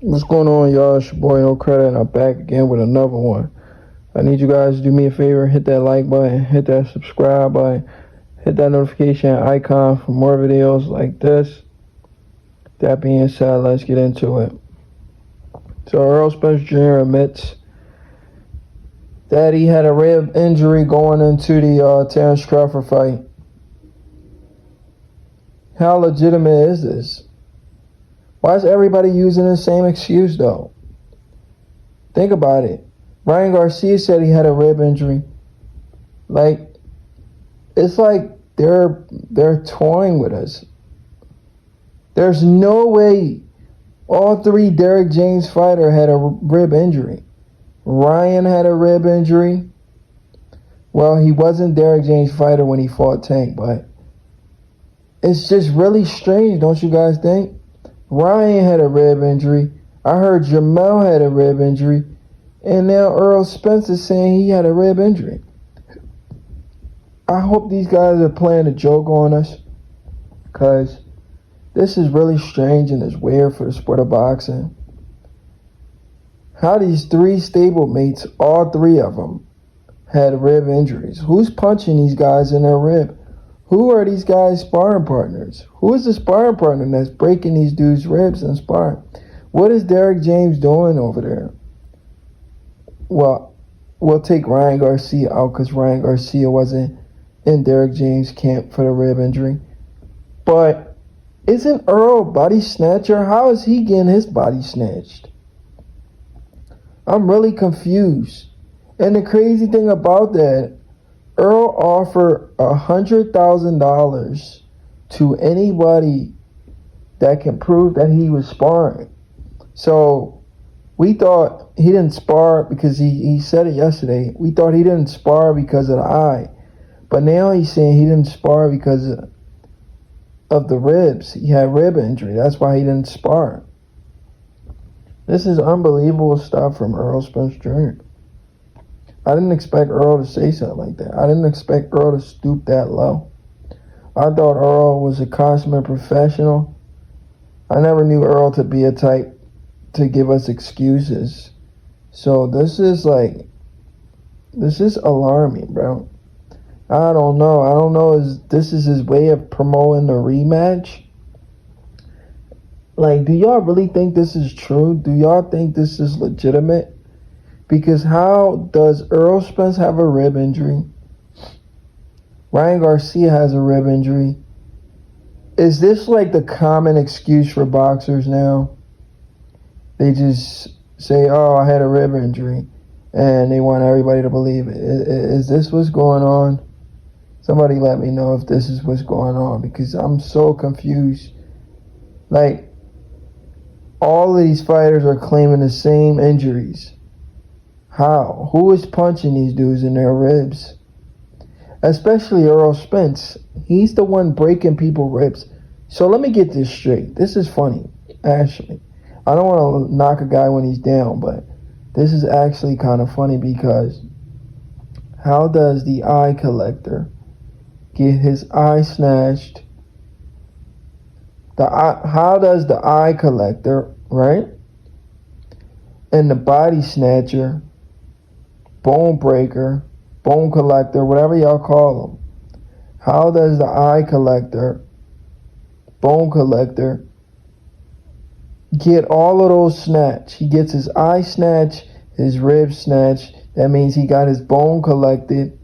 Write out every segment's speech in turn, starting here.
What's going on, y'all? It's your boy No Credit, and I'm back again with another one. I need you guys to do me a favor, hit that like button, hit that subscribe button, hit that notification icon for more videos like this. That being said, let's get into it. So Errol Spence Jr. admits that he had a rib injury going into the Terrence Crawford fight. How legitimate is this? Why is everybody using the same excuse, though? Think about it. Ryan Garcia said he had a rib injury. It's like they're toying with us. There's no way all three Derrick James fighters had a rib injury. Ryan had a rib injury. Well, he wasn't Derrick James' fighter when he fought Tank, but it's just really strange, don't you guys think? Ryan had a rib injury. I heard Jamel had a rib injury. And now Errol Spence is saying he had a rib injury. I hope these guys are playing a joke on us, because this is really strange and it's weird for the sport of boxing. How these three stablemates, all three of them, had rib injuries. Who's punching these guys in their rib? Who are these guys' sparring partners? Who is the sparring partner that's breaking these dudes' ribs and sparring? What is Derrick James doing over there? Well, we'll take Ryan Garcia out because Ryan Garcia wasn't in Derrick James' camp for the rib injury. But isn't Earl a body snatcher? How is he getting his body snatched? I'm really confused. And the crazy thing about that, Earl offered $100,000 to anybody that can prove that he was sparring. So we thought he didn't spar because he said it yesterday. We thought he didn't spar because of the eye. But now he's saying he didn't spar because of the ribs. He had rib injury. That's why he didn't spar. This is unbelievable stuff from Errol Spence Jr. I didn't expect Earl to say something like that. I didn't expect Earl to stoop that low. I thought Earl was a consummate professional. I never knew Earl to be a type to give us excuses. So this is alarming, bro. I don't know if this is his way of promoting the rematch. Do y'all really think this is true? Do y'all think this is legitimate? Because how does Errol Spence have a rib injury? Ryan Garcia has a rib injury. Is this the common excuse for boxers now? They just say, oh, I had a rib injury, and they want everybody to believe it. Is this what's going on? Somebody let me know if this is what's going on, because I'm so confused. All of these fighters are claiming the same injuries. How? Who is punching these dudes in their ribs? Especially Errol Spence. He's the one breaking people's ribs. So let me get this straight. This is funny, actually. I don't want to knock a guy when he's down, but this is actually kind of funny, because how does the eye collector get his eye snatched? How does the eye collector, right, and the body snatcher, bone breaker, bone collector, whatever y'all call them, how does the eye collector, bone collector, get all of those snatched? He gets his eye snatched, his rib snatched. That means he got his bone collected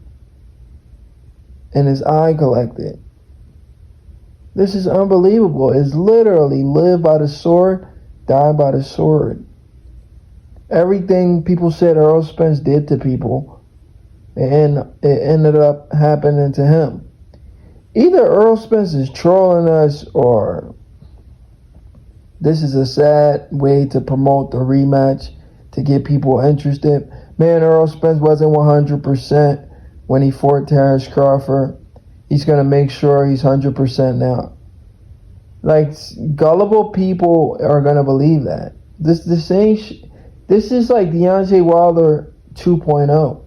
and his eye collected. This is unbelievable. It's literally live by the sword, die by the sword. Everything people said Errol Spence did to people, and it ended up happening to him. Either Errol Spence is trolling us, or this is a sad way to promote the rematch to get people interested. Man, Errol Spence wasn't 100% when he fought Terrence Crawford. He's going to make sure he's 100% now. Gullible people are going to believe that. This is like Deontay Wilder 2.0.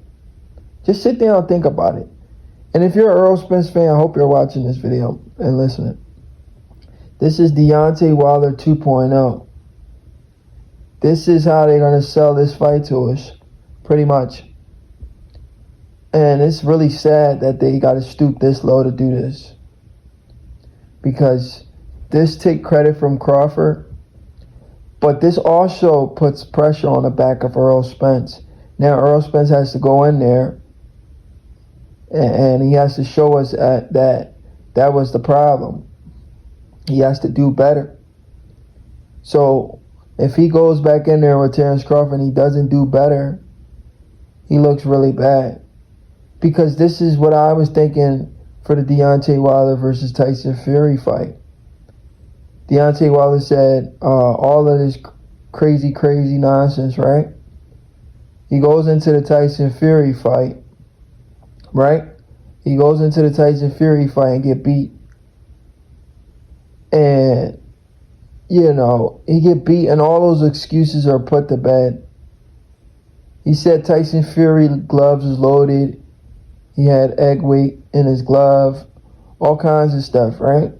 Just sit down and think about it. And if you're an Errol Spence fan, I hope you're watching this video and listening. This is Deontay Wilder 2.0. This is how they're going to sell this fight to us, pretty much. And it's really sad that they got to stoop this low to do this. Because this take credit from Crawford, but this also puts pressure on the back of Errol Spence. Now Errol Spence has to go in there and he has to show us that was the problem. He has to do better. So if he goes back in there with Terrence Crawford and he doesn't do better, he looks really bad. Because this is what I was thinking for the Deontay Wilder versus Tyson Fury fight. Deontay Wilder said all of this crazy nonsense, right? He goes into the Tyson Fury fight, right? He goes into the Tyson Fury fight and get beat. And, you know, he get beat and all those excuses are put to bed. He said Tyson Fury gloves was loaded. He had egg weight in his glove. All kinds of stuff, right?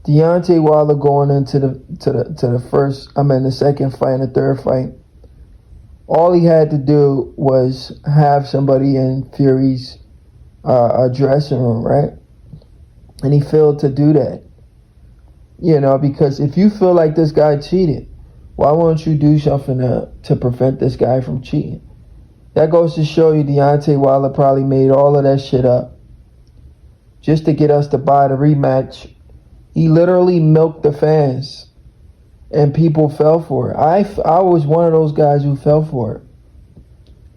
Deontay Wilder going into the second fight and the third fight, all he had to do was have somebody in Fury's dressing room, right? And he failed to do that. You know, because if you feel like this guy cheated, why won't you do something to prevent this guy from cheating? That goes to show you Deontay Wilder probably made all of that shit up just to get us to buy the rematch. He literally milked the fans, and people fell for it. I was one of those guys who fell for it.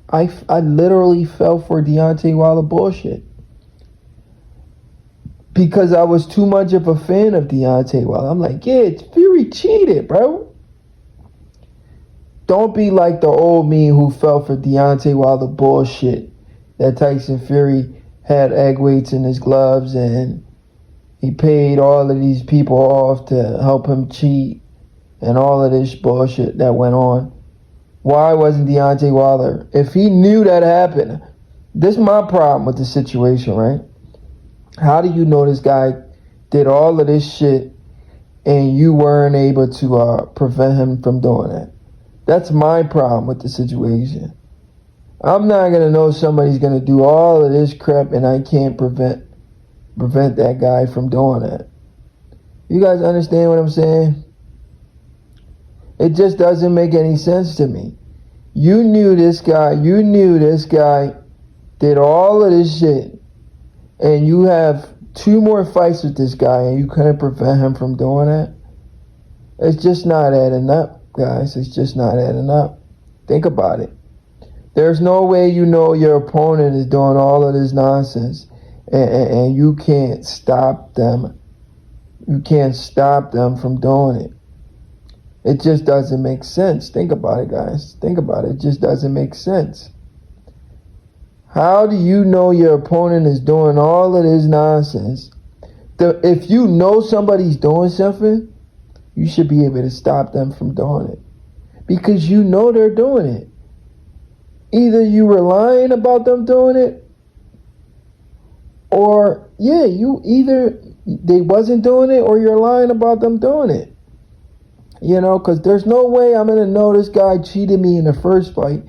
I literally fell for Deontay Wilder bullshit because I was too much of a fan of Deontay Wilder. I'm like, yeah, Fury cheated, bro. Don't be like the old me who fell for Deontay Wilder bullshit that Tyson Fury had egg weights in his gloves and he paid all of these people off to help him cheat and all of this bullshit that went on. Why wasn't Deontay Wilder? If he knew that happened, this is my problem with the situation, right? How do you know this guy did all of this shit and you weren't able to prevent him from doing that? That's my problem with the situation. I'm not going to know somebody's going to do all of this crap and I can't prevent that guy from doing that. You guys understand what I'm saying? It just doesn't make any sense to me. You knew this guy did all of this shit, and you have 2 more fights with this guy and you couldn't prevent him from doing that? It's just not adding up, guys. It's just not adding up. Think about it. There's no way you know your opponent is doing all of this nonsense and you can't stop them. You can't stop them from doing it. It just doesn't make sense. Think about it, guys. Think about it. It just doesn't make sense. How do you know your opponent is doing all of this nonsense? If you know somebody's doing something, you should be able to stop them from doing it. Because you know they're doing it. Either you were lying about them doing it, or, yeah, either they wasn't doing it or you're lying about them doing it. You know, because there's no way I'm going to know this guy cheated me in the first fight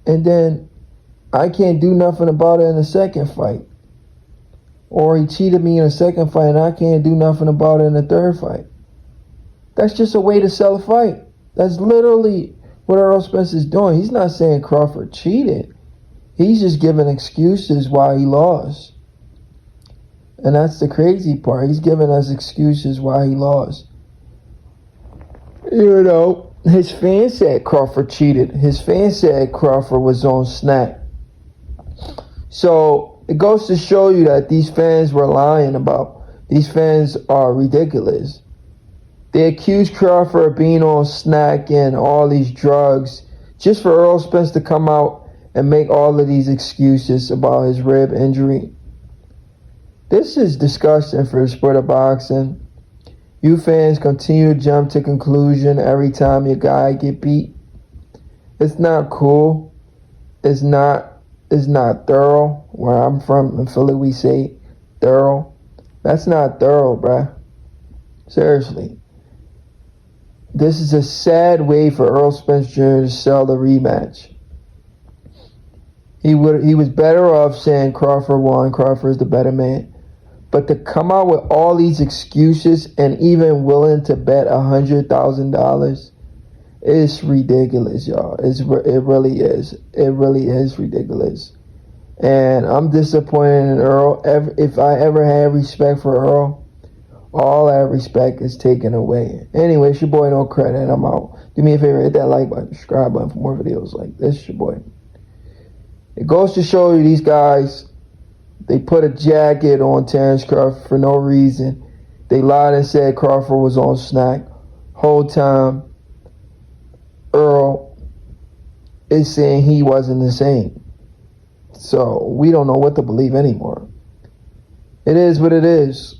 and then I can't do nothing about it in the second fight. Or he cheated me in the second fight and I can't do nothing about it in the third fight. That's just a way to sell a fight. That's literally what Errol Spence is doing. He's not saying Crawford cheated. He's just giving excuses why he lost. And that's the crazy part. He's giving us excuses why he lost. You know, his fans said Crawford cheated. His fans said Crawford was on snack. So it goes to show you that these fans were lying about. These fans are ridiculous. They accused Crawford of being on snack and all these drugs just for Errol Spence to come out and make all of these excuses about his rib injury. This is disgusting for the sport of boxing. You fans continue to jump to conclusion every time your guy get beat. It's not cool. It's not thorough. Where I'm from in Philly, we say thorough. That's not thorough, bruh. Seriously. This is a sad way for Errol Spence Jr. to sell the rematch. He was better off saying Crawford won, Crawford is the better man. But to come out with all these excuses and even willing to bet $100,000, it's ridiculous, y'all. It really is. It really is ridiculous. And I'm disappointed in Earl. If I ever had respect for Earl, all that respect is taken away. Anyway, it's your boy No Credit, and I'm out. Do me a favor, hit that like button, subscribe button for more videos like this. It's your boy. It goes to show you these guys, they put a jacket on Terrence Crawford for no reason. They lied and said Crawford was on snack. Whole time, Earl is saying he wasn't the same. So we don't know what to believe anymore. It is what it is.